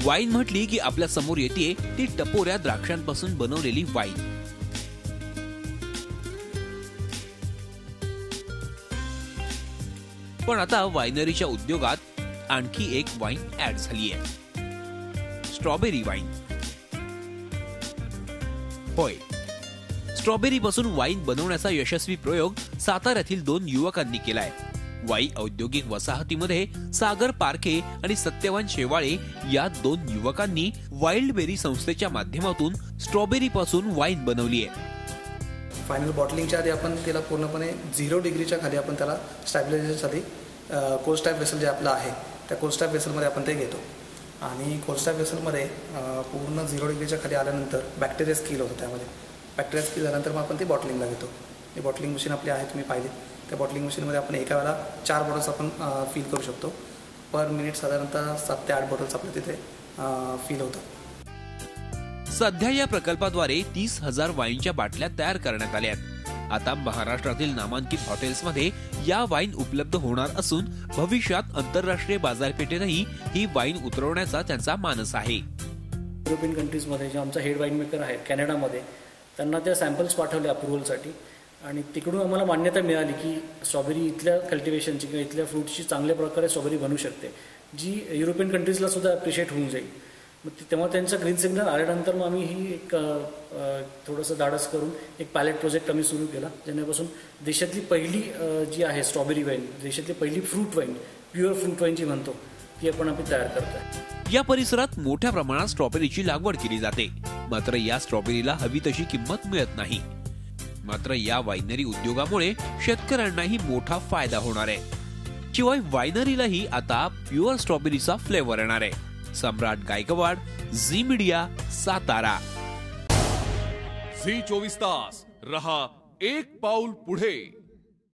Wine म्हटली की आपल्या समोर येते ती टपोऱ्या द्राक्षांपासून बनवलेली वाईन. पण आता वायनरीच्या उद्योगात आणखी एक वाईन ऍड झाली आहे, स्ट्रॉबेरी वाईन. होय, स्ट्रॉबेरी पासून वाईन बनवण्याचा यशस्वी प्रयोग साताऱ्यातील 2 युवकांनी केलाय. वाई औद्योगिक वसाहतीमध्ये सागर पारखे आणि सत्यवान शेवाळे या 2 युवकांनी वाईल्ड बेरी संस्थेच्या माध्यमातून स्ट्रॉबेरी पासून वाईन बनवली आहे. फायनल बॉटलिंगच्या आधी आपण त्याला पूर्णपणे 0 डिग्रीच्या खाली आपण त्याला स्टॅबिलायझेशनसाठी कोल्ड स्टॅप वेसल जे आपलं आहे त्या कोल्ड स्टॅप वेसलमध्ये आपण ते घेतो आणि कोल्ड स्टॅप वेसलमध्ये पूर्ण 0 डिग्रीच्या खाली आल्यानंतर बॅक्टेरिया स्किल होतं. त्यामध्ये बॅक्टेरिया स्किल झाल्यानंतर मग आपण ती बॉटलिंगला घेतो. ही बॉटलिंग मशीन आपली आहे, तुम्ही पाहिली. त्या बॉटलिंग मशीनमध्ये आपण एका वेळेला 4 बॉटल्स आपण फिल करू शकतो. पर मिनिट साधारणतः 7 ते 8 बॉटल्स आपल्या तिथे फिल होतं. सध्या या प्रकल्पाद्वारे 30,000 वाईनच्या बाटल्या तयार करण्यात आल्या आहेत. आता महाराष्ट्रातील नामांकित हॉटेल्समध्ये या वाईन उपलब्ध होणार असून भविष्यात आंतरराष्ट्रीय बाजारपेठेतही ही वाईन उतरवण्याचा त्यांचा मानस आहे. युरोपियन कंट्रीजमध्ये जे आमचा हेड वाईन मेकर आहे कॅनडामध्ये, त्यांना त्या सॅम्पल्स पाठवले अप्रुव्हलसाठी आणि तिकडून आम्हाला मान्यता मिळाली की स्ट्रॉबेरी इथल्या कल्टिवेशनची किंवा इथल्या फ्रूटची चांगल्या प्रकारे स्ट्रॉबेरी बनू शकते, जी युरोपियन कंट्रीजला सुद्धा अप्रिशिएट होऊन जाईल. मग तेव्हा त्यांचा ग्रीन सिग्नल आल्यानंतर मग आम्ही ही एक थोडंसं धाडस करून एक पायलट प्रोजेक्ट आम्ही सुरू केला, ज्याच्यापासून देशातली पहिली जी आहे स्ट्रॉबेरी वाईन, देशातली पहिली fruit wine, pure fruit wine जी म्हणतो, ती आपण तयार करतोय. या परिसरात मोठ्या प्रमाणात स्ट्रॉबेरीची लागवड केली जाते, मात्र या स्ट्रॉबेरीला हवी तशी किंमत मिळत नाही. मात्र या वायनरी उद्योगामुळे शेतकऱ्यांनाही मोठा फायदा होणार आहे. शिवाय वायनरीलाही आता प्युअर स्ट्रॉबेरीचा फ्लेवर येणार आहे. Samrat Gaikwad, Zee media, Satara. Zee 24 तास रहा एक पाऊल पुढे.